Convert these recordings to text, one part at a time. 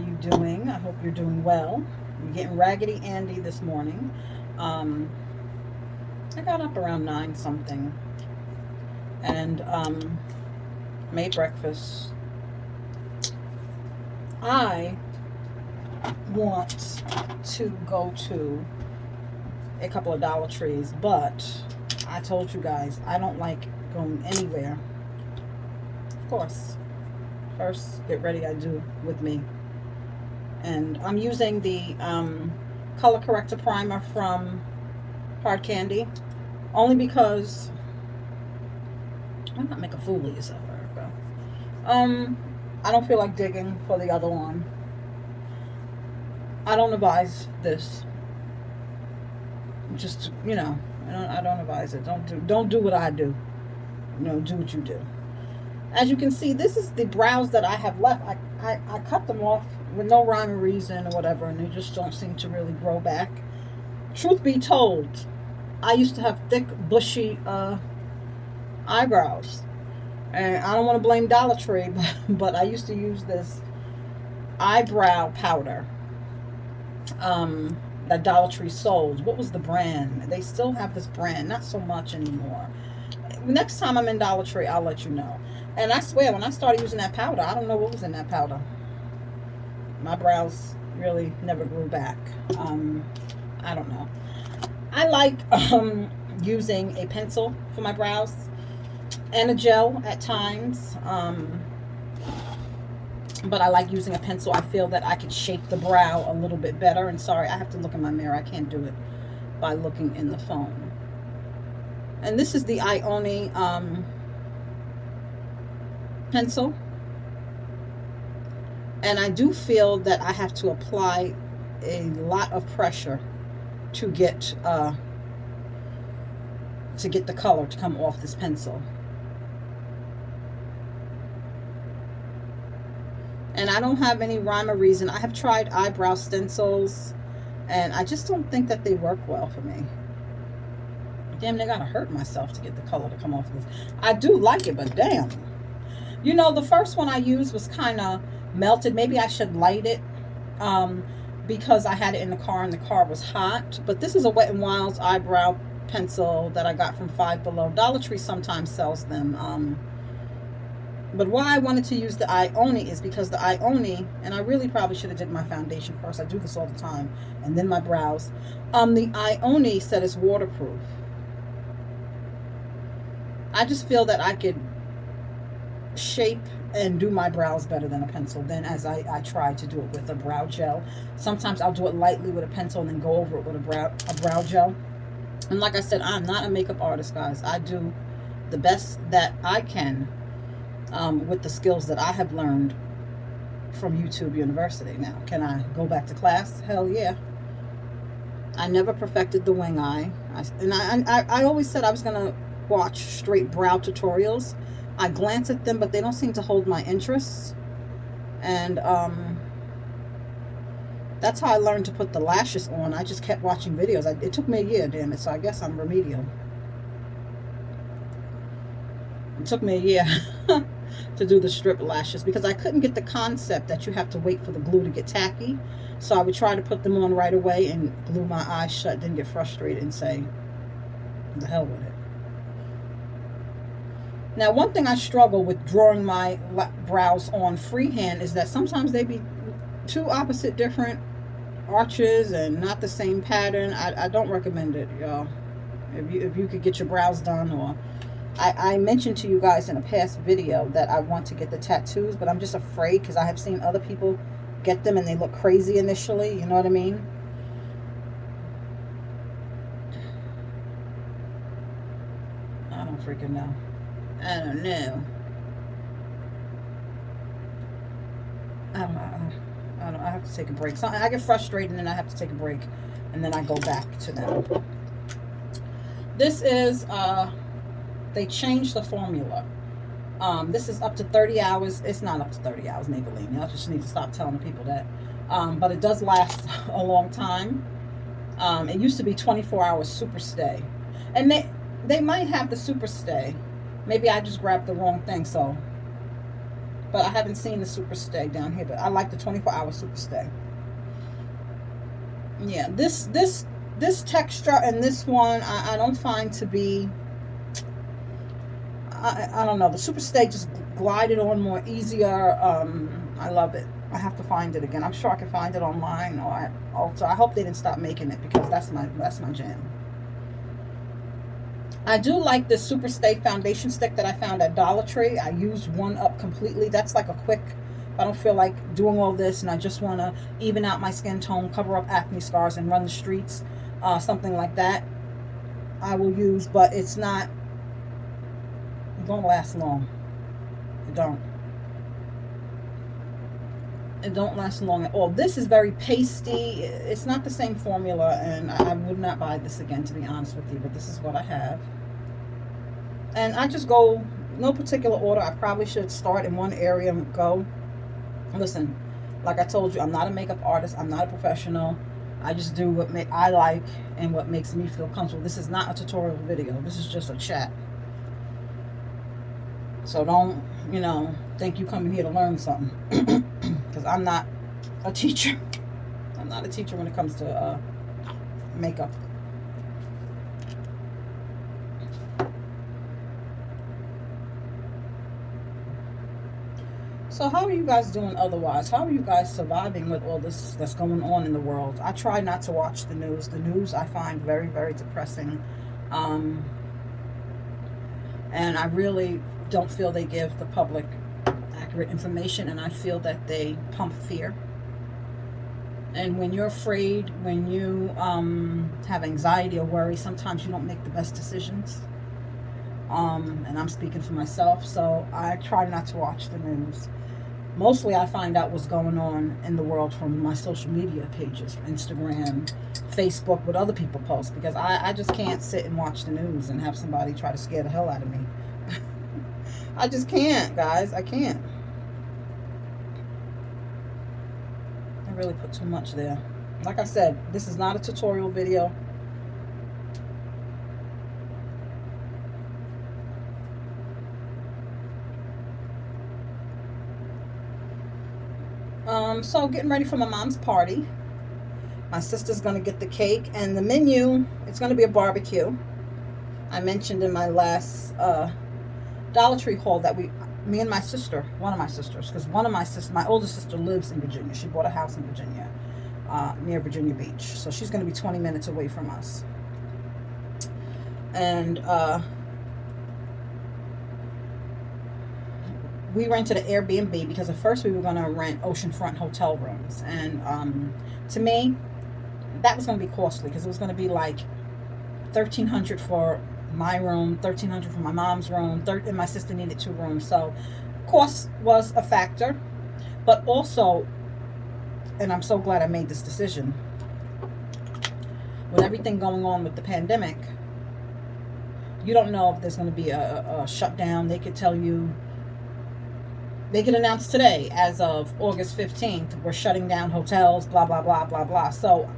you doing? I hope you're doing well. You're getting Raggedy Andy this morning. Um, I got up around 9 something and made breakfast. I want to go to a couple of Dollar Trees, but I told you guys I don't like going anywhere. Of course, first get ready I do with me. And I'm using the color corrector primer from Hard Candy only because I'm not make a fool of yourself, Erica. Um, I don't feel like digging for the other one. I don't advise this. Just I don't advise it. Don't do what I do. Do what you do. As you can see, this is the brows that I have left. I cut them off with no rhyme or reason or whatever, and they just don't seem to really grow back. Truth be told, I used to have thick, bushy eyebrows. And I don't want to blame Dollar Tree, but I used to use this eyebrow powder that Dollar Tree sold. What was the brand? They still have this brand, not so much anymore. Next time I'm in Dollar Tree, I'll let you know. And I swear, when I started using that powder, I don't know what was in that powder. My brows really never grew back. I don't know. I like using a pencil for my brows and a gel at times. But I like using a pencil. I feel that I can shape the brow a little bit better. And sorry, I have to look in my mirror. I can't do it by looking in the phone. And this is the Ione pencil. And I do feel that I have to apply a lot of pressure to get the color to come off this pencil. And I don't have any rhyme or reason. I have tried eyebrow stencils, and I just don't think that they work well for me. Damn, they gotta hurt myself to get the color to come off this. I do like it, but damn. The first one I used was kind of melted. Maybe I should light it because I had it in the car and the car was hot. But this is a Wet n Wild's eyebrow pencil that I got from Five Below. Dollar Tree sometimes sells them. But why I wanted to use the Ione is because the Ione, and I really probably should have did my foundation first. I do this all the time. And then my brows. The Ione said it's waterproof. I just feel that I could shape and do my brows better than a pencil than as I try to do it with a brow gel. Sometimes I'll do it lightly with a pencil and then go over it with a brow gel. And like I said, I'm not a makeup artist, guys. I do the best that I can with the skills that I have learned from YouTube University. Now, can I go back to class? Hell yeah. I never perfected the wing eye. I always said I was going to watch straight brow tutorials. I glance at them, but they don't seem to hold my interests. And that's how I learned to put the lashes on. I just kept watching videos. It took me a year, damn it, so I guess I'm remedial. It took me a year to do the strip lashes because I couldn't get the concept that you have to wait for the glue to get tacky. So I would try to put them on right away and glue my eyes shut, then get frustrated and say, the hell with it. Now, one thing I struggle with drawing my brows on freehand is that sometimes they be two opposite different arches and not the same pattern. I don't recommend it, y'all. If you could get your brows done, or I mentioned to you guys in a past video that I want to get the tattoos, but I'm just afraid because I have seen other people get them and they look crazy initially. You know what I mean? I don't freaking know. I don't know. I have to take a break. So I get frustrated and then I have to take a break. And then I go back to them. This is, they changed the formula. This is up to 30 hours. It's not up to 30 hours, Maybelline. Y'all just need to stop telling the people that. But it does last a long time. It used to be 24 hours super stay. And they might have the super stay. Maybe I just grabbed the wrong thing, so But I haven't seen the super stay down here. But I like the 24-hour super stay. Yeah, this texture and this one I don't find to be. I don't know. The super stay just glided on more easier. I love it. I have to find it again. I'm sure I can find it online or at Ulta. I hope they didn't stop making it because that's my jam. I do like this Super Stay foundation stick that I found at Dollar Tree. I used one up completely. That's like a quick, I don't feel like doing all this and I just want to even out my skin tone, cover up acne scars, and run the streets, something like that, I will use. But it don't last long. It don't. It don't last long at all. This is very pasty. It's not the same formula, and I would not buy this again, to be honest with you. But this is what I have. And I just go, no particular order. I probably should start in one area and go. Listen, like I told you, I'm not a makeup artist. I'm not a professional. I just do what I like and what makes me feel comfortable. This is not a tutorial video. This is just a chat. So don't, think you coming here to learn something. Because I'm not a teacher. I'm not a teacher when it comes to makeup. So how are you guys doing otherwise? How are you guys surviving with all this that's going on in the world? I try not to watch the news. The news I find very, very depressing. And I really don't feel they give the public accurate information, and I feel that they pump fear. And when you're afraid, when you have anxiety or worry, sometimes you don't make the best decisions. And I'm speaking for myself, so I try not to watch the news. Mostly I find out what's going on in the world from my social media pages, Instagram, Facebook, what other people post, because I just can't sit and watch the news and have somebody try to scare the hell out of me. I just can't, guys. I can't. I really put too much there. Like I said, this is not a tutorial video. So getting ready for my mom's party. My sister's going to get the cake, and the menu, it's going to be a barbecue. I mentioned in my last Dollar Tree haul that me and my sister, one of my sisters, because my older sister lives in Virginia. She bought a house in Virginia, near Virginia Beach. So she's going to be 20 minutes away from us. And we rented an Airbnb because at first we were going to rent oceanfront hotel rooms. And to me, that was going to be costly because it was going to be like $1,300 for my room, $1,300 for my mom's room, and my sister needed 2 rooms. So cost was a factor. But also, and I'm so glad I made this decision, with everything going on with the pandemic, you don't know if there's going to be a shutdown. They could tell you, they could announce today, as of August 15th, we're shutting down hotels, blah, blah, blah, blah, blah. So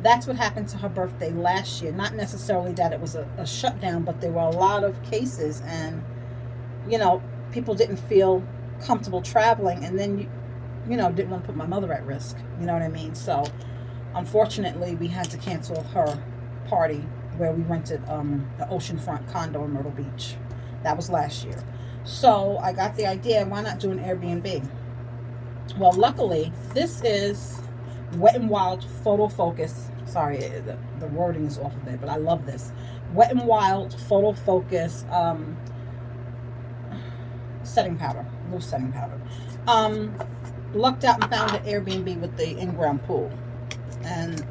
that's what happened to her birthday last year. Not necessarily that it was a shutdown, but there were a lot of cases, and, people didn't feel comfortable traveling, and then, didn't want to put my mother at risk. You know what I mean? So unfortunately, we had to cancel her party where we rented an oceanfront condo in Myrtle Beach. That was last year. So I got the idea, why not do an Airbnb? Well, luckily, this is Wet n Wild Photo Focus. Sorry, the wording is off of it, but I love this. Wet n Wild Photo Focus setting powder, loose setting powder. Lucked out and found an Airbnb with the in-ground pool. And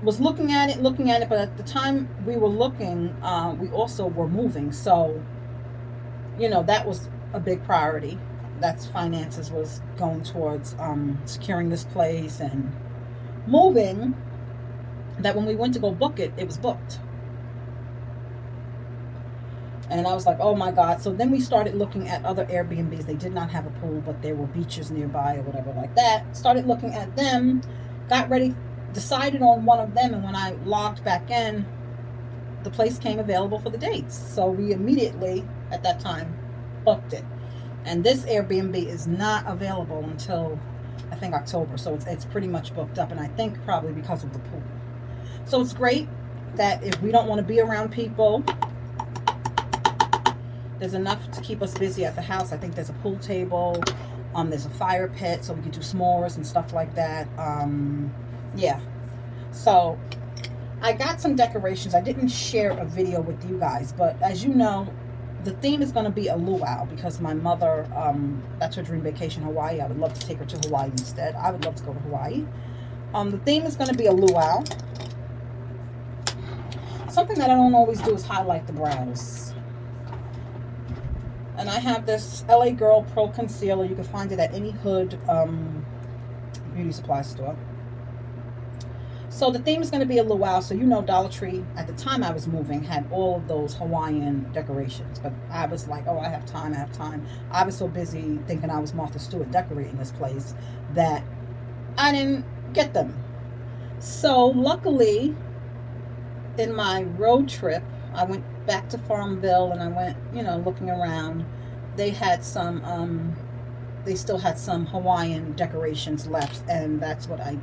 was looking at it, but at the time we were looking, we also were moving. So, that was a big priority. That's finances was going towards securing this place and moving, that when we went to go book it, it was booked. And I was like, oh my God. So then we started looking at other Airbnbs. They did not have a pool, but there were beaches nearby or whatever like that. Started looking at them, got ready, decided on one of them. And when I logged back in, the place came available for the dates. So we immediately, at that time, booked it. And this Airbnb is not available until I think October, so it's pretty much booked up, and I think probably because of the pool. So it's great that if we don't want to be around people, there's enough to keep us busy at the house. I think there's a pool table, there's a fire pit, so we can do s'mores and stuff like that. Yeah. So I got some decorations. I didn't share a video with you guys, but as you know, the theme is going to be a luau because my mother, that's her dream vacation, Hawaii. I would love to take her to Hawaii instead. I would love to go to Hawaii. The theme is going to be a luau. Something that I don't always do is highlight the brows. And I have this LA Girl Pro Concealer. You can find it at any Hood beauty supply store. So the theme is going to be a luau. So you know, Dollar Tree, at the time I was moving, had all of those Hawaiian decorations. But I was like, oh, I have time. I was so busy thinking I was Martha Stewart decorating this place that I didn't get them. So luckily, in my road trip, I went back to Farmville and I went, looking around. They had some, they still had some Hawaiian decorations left, and that's what I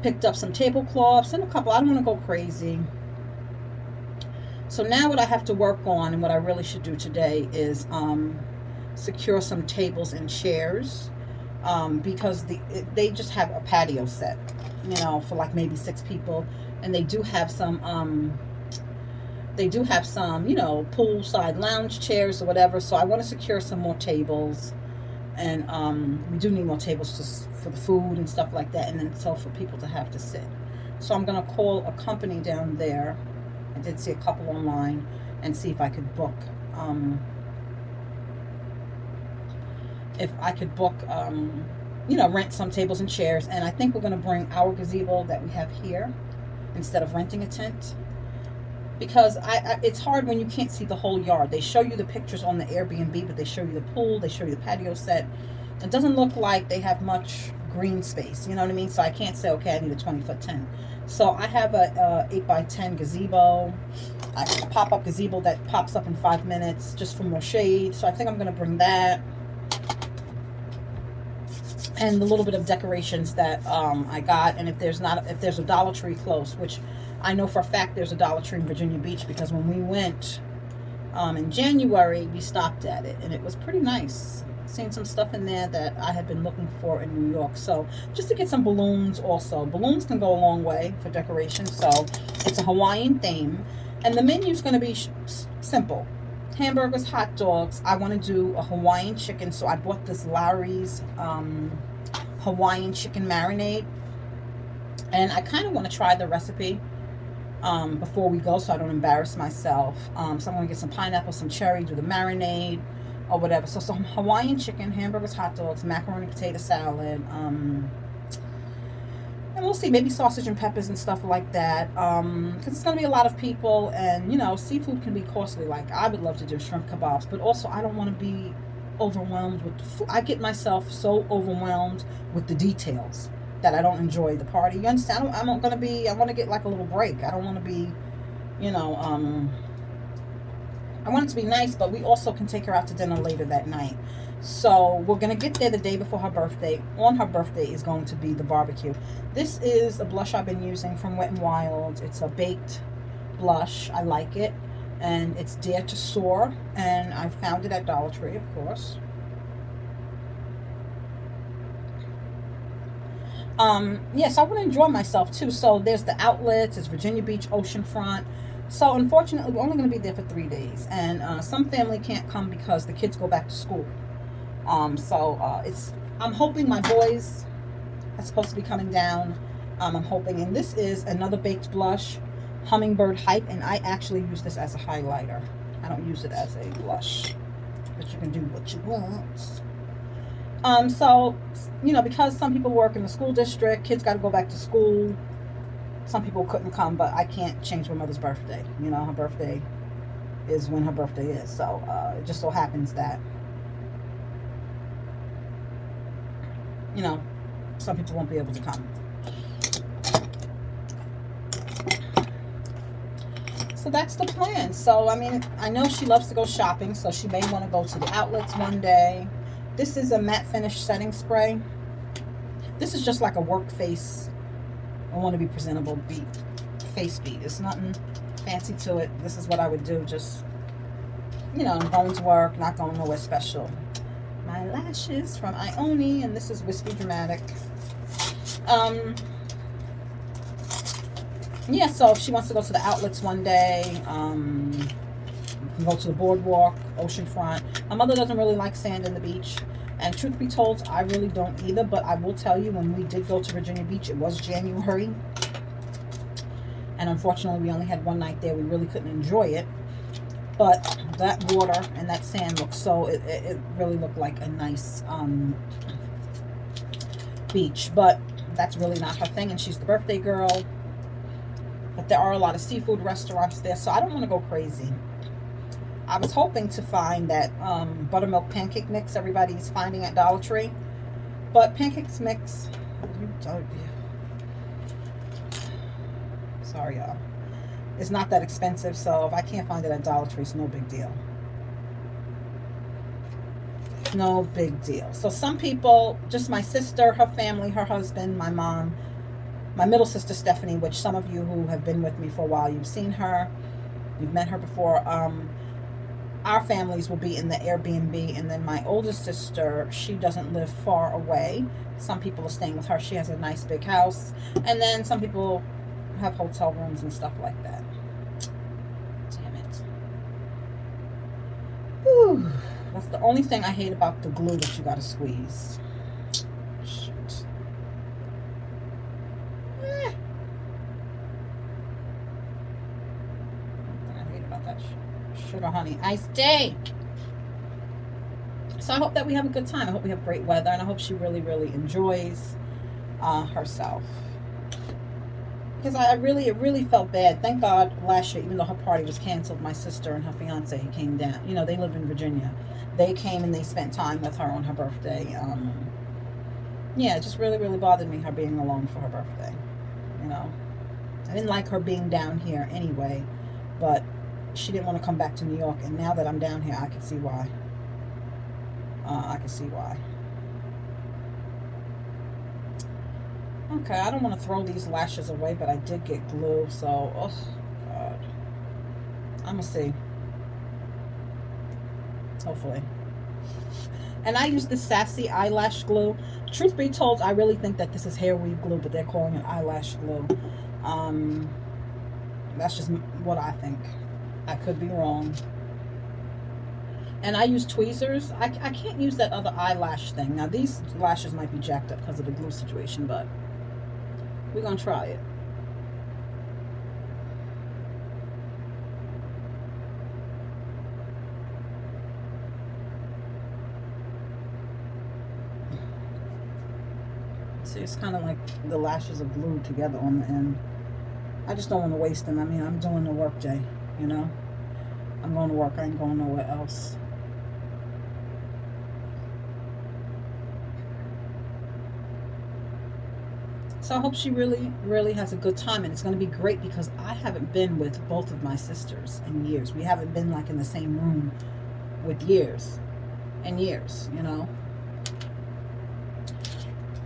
picked up. Some tablecloths and a couple. I don't want to go crazy. So now what I have to work on, and what I really should do today, is secure some tables and chairs, because they just have a patio set, for like maybe 6 people, and they do have some poolside lounge chairs or whatever. So I want to secure some more tables, and we do need more tables just for the food and stuff like that, and then so for people to have to sit. So I'm going to call a company down there. I did see a couple online, and see if I could book rent some tables and chairs. And I think we're going to bring our gazebo that we have here instead of renting a tent, because it's hard when you can't see the whole yard. They show you the pictures on the Airbnb, but they show you the pool, they show you the patio set. It doesn't look like they have much green space, you know what I mean? So I can't say, okay, I need a 20-foot tent. So I have a 8x10 gazebo, a pop-up gazebo that pops up in 5 minutes just for more shade. So I think I'm going to bring that, and the little bit of decorations that I got. And if there's a Dollar Tree close, which I know for a fact there's a Dollar Tree in Virginia Beach, because when we went in January, we stopped at it, and it was pretty nice. Seen some stuff in there that I had been looking for in New York. So just to get some balloons also. Balloons can go a long way for decoration. So it's a Hawaiian theme, and the menu's going to be simple. Hamburgers, hot dogs. I want to do a Hawaiian chicken, so I bought this Lawry's Hawaiian chicken marinade, and I kind of want to try the recipe before we go, so I don't embarrass myself. So I'm going to get some pineapple, some cherry, do the marinade or whatever. So some Hawaiian chicken, hamburgers, hot dogs, macaroni, potato salad, and we'll see, maybe sausage and peppers and stuff like that, because it's going to be a lot of people, and seafood can be costly. Like, I would love to do shrimp kebabs, but also I don't want to be overwhelmed with the food. I get myself so overwhelmed with the details that I don't enjoy the party. You understand? I want to get like a little break. I don't want to be, I want it to be nice, but we also can take her out to dinner later that night. So we're going to get there the day before her birthday. On her birthday is going to be the barbecue. This is a blush I've been using from Wet n Wild. It's a baked blush. I like it. And it's Dare to Soar. And I found it at Dollar Tree, of course. Yes, I want to enjoy myself too. So there's the outlets. It's Virginia Beach, oceanfront. So unfortunately, we're only going to be there for 3 days, and some family can't come because the kids go back to school. I'm hoping my boys are supposed to be coming down. I'm hoping, and this is another baked blush, Hummingbird Hype, and I actually use this as a highlighter. I don't use it as a blush, but you can do what you want. So, because some people work in the school district, kids got to go back to school. Some people couldn't come, but I can't change my mother's birthday. Her birthday is when her birthday is. So it just so happens that, some people won't be able to come. So that's the plan. So, I know she loves to go shopping, so she may want to go to the outlets one day. This is a matte finish setting spray. This is just like a work face. I want to be presentable face beat. It's nothing fancy to it. This is what I would do. Just, going to work, not going nowhere special. My lashes from Ione, and this is Wispy Dramatic. Yeah, so if she wants to go to the outlets one day, go to the boardwalk, oceanfront. My mother doesn't really like sand in the beach. And truth be told, I really don't either. But I will tell you, when we did go to Virginia Beach, it was January. And unfortunately, we only had one night there. We really couldn't enjoy it. But that water and that sand looked so, it really looked like a nice beach. But that's really not her thing. And she's the birthday girl. But there are a lot of seafood restaurants there. So I don't want to go crazy. I was hoping to find that buttermilk pancake mix everybody's finding at Dollar Tree. But pancakes mix, sorry y'all, it's not that expensive. So if I can't find it at Dollar Tree, it's no big deal. No big deal. So some people, just my sister, her family, her husband, my mom, my middle sister Stephanie, which some of you who have been with me for a while, you've seen her, you've met her before. Our families will be in the Airbnb, and then my oldest sister, she doesn't live far away. Some people are staying with her. She has a nice big house, and then some people have hotel rooms and stuff like that. Damn it. Whew. That's the only thing I hate about the glue that you gotta squeeze. Shit. I hate about that sugar honey iced tea. So I hope that we have a good time. I hope we have great weather, and I hope she really, really enjoys herself. Because it really felt bad. Thank God last year, even though her party was canceled, my sister and her fiance came down. They live in Virginia. They came and they spent time with her on her birthday. Yeah, it just really, really bothered me, her being alone for her birthday. I didn't like her being down here anyway, but she didn't want to come back to New York, and now that I'm down here, I can see why. Okay, I don't want to throw these lashes away, but I did get glue, so, oh, God. I'm going to see. Hopefully. And I use this Sassy eyelash glue. Truth be told, I really think that this is hair weave glue, but they're calling it eyelash glue. That's just what I think. I could be wrong. And I use tweezers. I can't use that other eyelash thing. Now, these lashes might be jacked up because of the glue situation, but we're going to try it. See, it's kind of like the lashes are glued together on the end. I just don't want to waste them. I mean, I'm doing the work day, I'm going to work. I ain't going nowhere else. So I hope she really, really has a good time. And it's going to be great because I haven't been with both of my sisters in years. We haven't been like in the same room with years and years,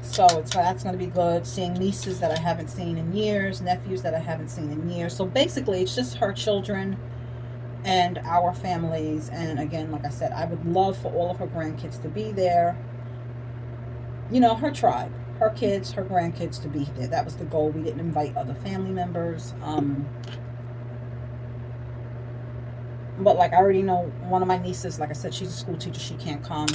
So that's going to be good. Seeing nieces that I haven't seen in years, nephews that I haven't seen in years. So basically, it's just her children and our families. And again, like I said, I would love for all of her grandkids to be there. Her tribe, her kids, her grandkids to be there. That was the goal. We didn't invite other family members. But like I already know, one of my nieces, like I said, she's a school teacher. She can't come.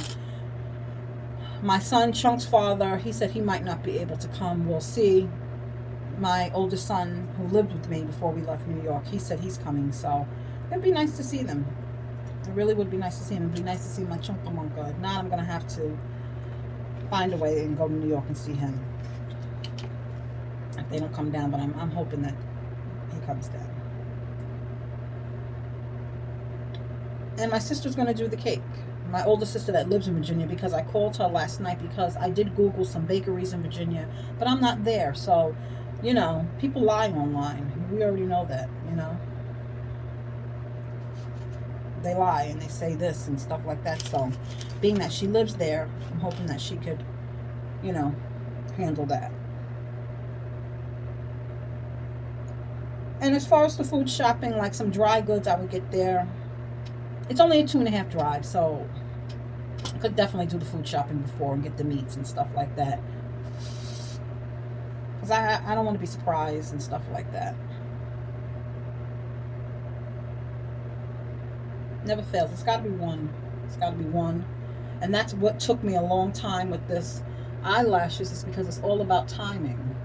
My son, Chunk's father, he said he might not be able to come. We'll see. My oldest son, who lived with me before we left New York, he said he's coming. So it'd be nice to see them. It really would be nice to see him. It'd be nice to see my Chunkamunka. If not, I'm going to have to find a way and go to New York and see him. If they don't come down, but I'm hoping that he comes down. And my sister's going to do the cake. My older sister that lives in Virginia, because I called her last night because I did Google some bakeries in Virginia, but I'm not there. So, people lie online. We already know that, they lie and they say this and stuff like that. So being that she lives there, I'm hoping that she could, you know, handle that. And as far as the food shopping, like some dry goods, I would get there. It's only a 2.5 drive, so I could definitely do the food shopping before and get the meats and stuff like that. Because I don't want to be surprised and stuff like that. Never fails. It's got to be one. It's got to be one. And that's what took me a long time with this eyelashes, is because it's all about timing.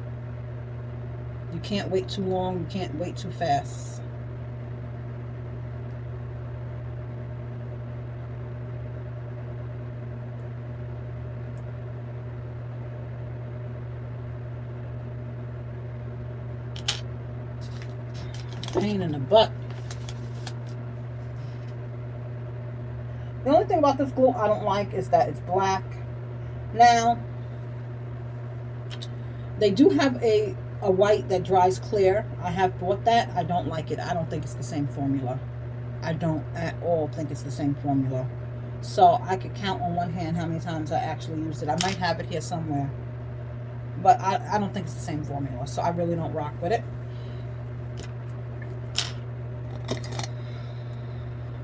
You can't wait too long. You can't wait too fast. Pain in the butt. The only thing about this glue I don't like is that it's black. Now, they do have a white that dries clear. I have bought that. I don't like it. I don't think it's the same formula. I don't at all think it's the same formula. So I could count on one hand how many times I actually used it. I might have it here somewhere. But I don't think it's the same formula. So I really don't rock with it.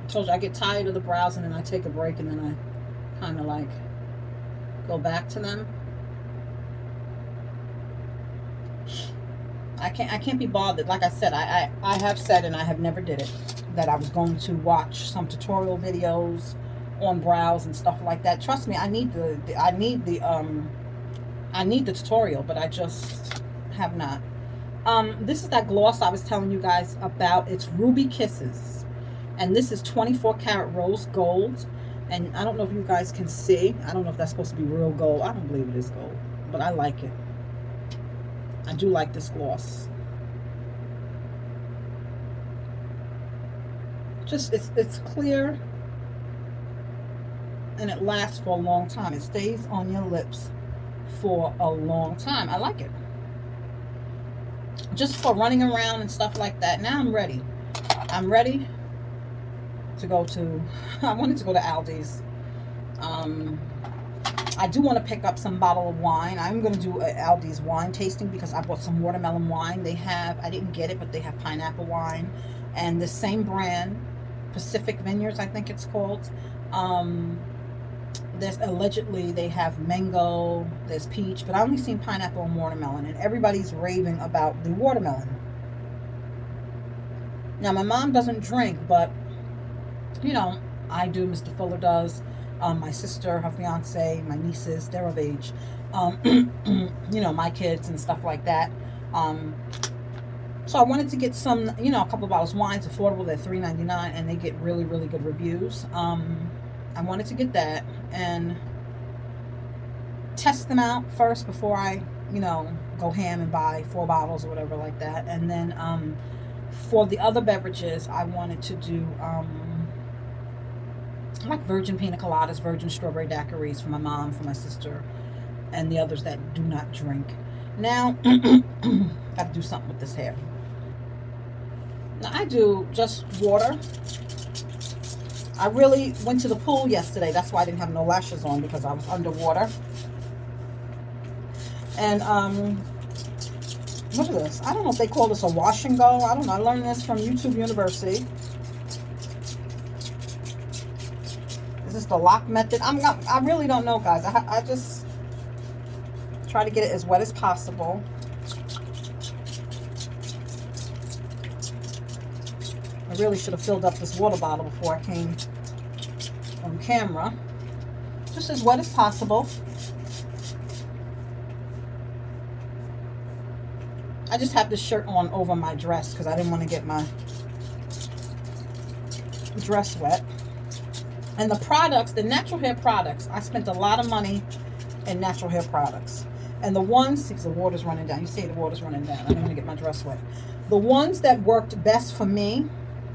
I told you, I get tired of the brows and then I take a break and then I kind of like go back to them. I can't be bothered. Like I said, I have said, and I have never did it, that I was going to watch some tutorial videos on brows and stuff like that. Trust me, I need the tutorial, but I just have not. This is that gloss I was telling you guys about. It's Ruby Kisses. And this is 24 karat rose gold. And I don't know if you guys can see. I don't know if that's supposed to be real gold. I don't believe it is gold. But I like it. I do like this gloss. Just, it's clear. And it lasts for a long time. It stays on your lips for a long time. I like it. Just for running around and stuff like that. Now I'm ready. I'm ready to go to, I wanted to go to Aldi's. I do want to pick up some bottle of wine. I'm going to do an Aldi's wine tasting because I bought some watermelon wine. They have, I didn't get it, but they have pineapple wine. And the same brand, Pacific Vineyards, I think it's called. There's allegedly, they have mango, there's peach, but I only seen pineapple and watermelon. And everybody's raving about the watermelon. Now, my mom doesn't drink, but you know, I do, Mr. Fuller does, my sister, her fiance, my nieces, they're of age, you know, my kids and stuff like that. So I wanted to get some, you know, a couple of bottles of wine. It's affordable. They're $3.99 and they get really, really good reviews. I wanted to get that and test them out first before I, you know, go ham and buy 4 bottles or whatever like that. And then for the other beverages, I wanted to do I like virgin pina coladas, virgin strawberry daiquiris for my mom, for my sister, and the others that do not drink. Now, got to do something with this hair. Now, I do just water. I really went to the pool yesterday. That's why I didn't have no lashes on, because I was underwater. And, what is this? I don't know if they call this a wash and go. I don't know. I learned this from YouTube University. Is this the lock method? I really don't know, guys. I just try to get it as wet as possible. I really should have filled up this water bottle before I came on camera. Just as wet as possible. I just have this shirt on over my dress because I didn't want to get my dress wet. And the products, the natural hair products, I spent a lot of money in natural hair products. And the ones, see, the water's running down. You see the water's running down. I don't want to get my dress wet. The ones that worked best for me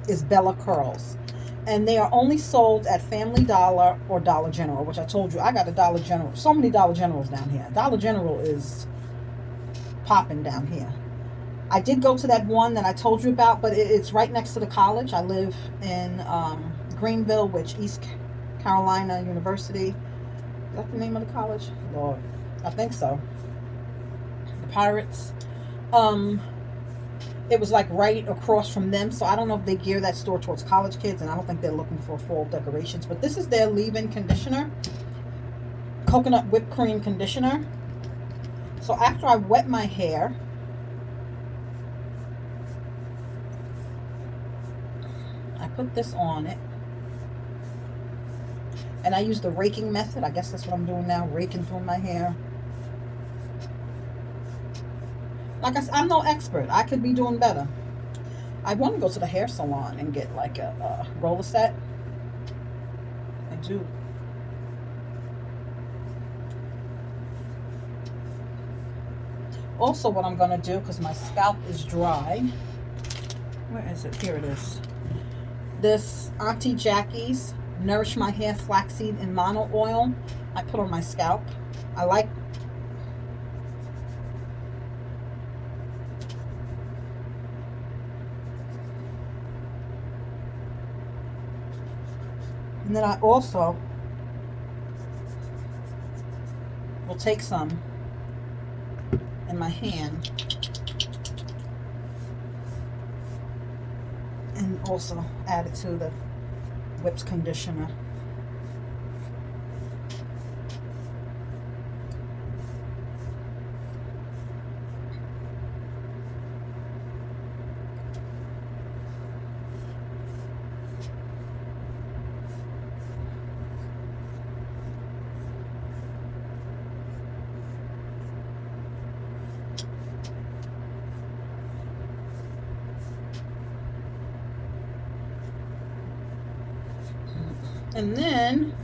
is Bella Curls. And they are only sold at Family Dollar or Dollar General, which I told you, I got a Dollar General. So many Dollar Generals down here. Dollar General is popping down here. I did go to that one that I told you about, but it's right next to the college. I live in Greenville, which East Carolina University. Is that the name of the college? Lord, I think so. The Pirates. It was like right across from them, so I don't know if they gear that store towards college kids, and I don't think they're looking for fall decorations. But this is their leave-in conditioner, coconut whipped cream conditioner. So after I wet my hair, I put this on it, and I use the raking method. I guess that's what I'm doing now, raking through my hair. Like I said, I'm no expert. I could be doing better. I want to go to the hair salon and get like a roller set. I do. Also, what I'm going to do, because my scalp is dry. Where is it? Here it is. This Auntie Jackie's Nourish My Hair Flaxseed and Mono Oil. I put on my scalp. I like. And then I also will take some in my hand and also add it to the whipped conditioner. And then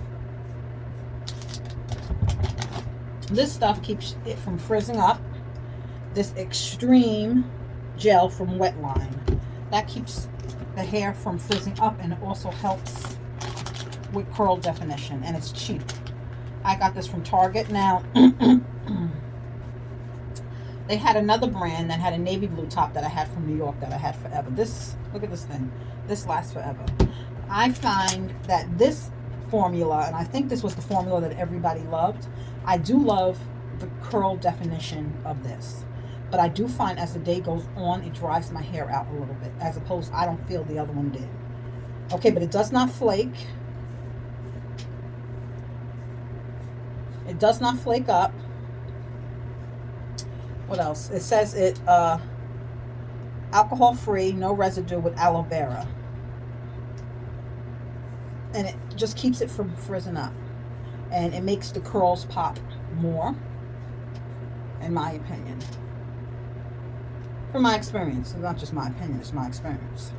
this stuff keeps it from frizzing up. This extreme gel from Wetline, that keeps the hair from frizzing up, and it also helps with curl definition, and it's cheap. I got this from Target. Now they had another brand that had a navy blue top that I had from New York that I had forever. This, look at this thing, this lasts forever. I find that this formula, and I think this was the formula that everybody loved, I do love the curl definition of this, but I do find as the day goes on, it dries my hair out a little bit, as opposed, I don't feel the other one did. Okay, but it does not flake. It does not flake up. What else? It says it alcohol free, no residue, with aloe vera. And it just keeps it from frizzing up, and it makes the curls pop more, in my opinion. From my experience. It's not just my opinion, it's my experience.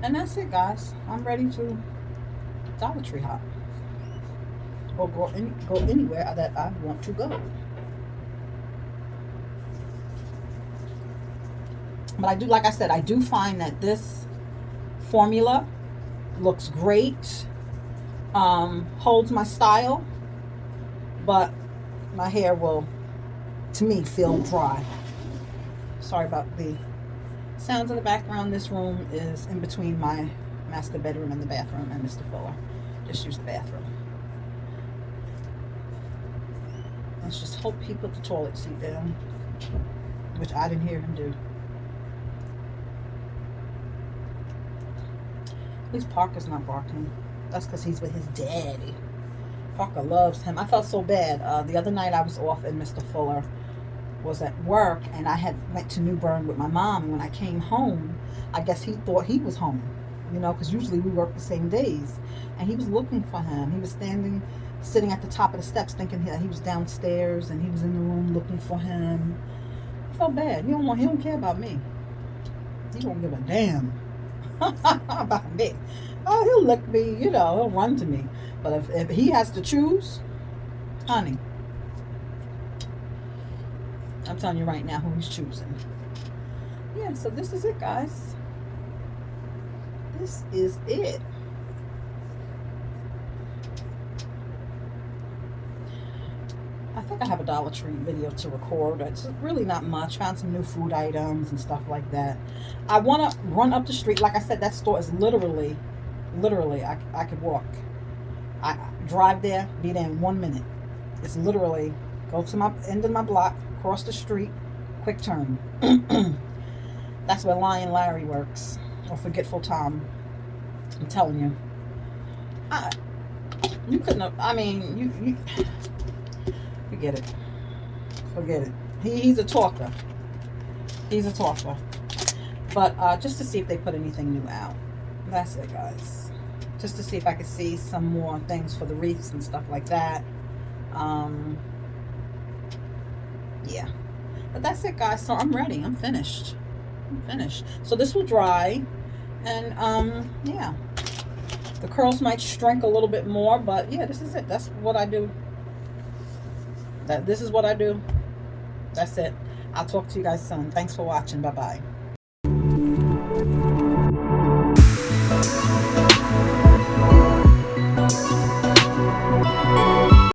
And that's it, guys. I'm ready to Dollar Tree hop, or go anywhere that I want to go. But I do, like I said, I do find that this formula looks great, holds my style, but my hair will, to me, feel dry. Sorry about the sounds in the background. This room is in between my master bedroom and the bathroom, and Mr. Fuller just used the bathroom. Let's just hope he put the toilet seat down, which I didn't hear him do. At least Parker's not barking. That's because he's with his daddy. Parker loves him. I felt so bad. The other night I was off and Mr. Fuller was at work, and I had went to New Bern with my mom. When I came home, I guess he thought he was home, you know, because usually we work the same days. And he was looking for him. He was sitting at the top of the steps, thinking he was downstairs, and he was in the room looking for him. I felt bad. He don't care about me. He don't give a damn about me. Oh, he'll lick me, you know, he'll run to me. But if he has to choose, honey, I'm telling you right now who he's choosing. Yeah, so this is it, guys. This is it. I think I have a Dollar Tree video to record. It's really not much. Found some new food items and stuff like that. I want to run up the street. Like I said, that store is literally, I could walk. I drive there, be there in 1 minute. It's literally, go to my end of my block, cross the street, quick turn. That's where Lion Larry works, or Forgetful Tom. I'm telling you. You couldn't have, I mean, you forget it. Forget it. He's a talker. He's a talker. But just to see if they put anything new out. That's it, guys. Just to see if I could see some more things for the wreaths and stuff like that. Yeah. But that's it, guys. So I'm ready. I'm finished. So this will dry. And yeah. The curls might shrink a little bit more, but yeah, this is it. That's what I do. This is what I do. That's it. I'll talk to you guys soon. Thanks for watching. Bye-bye.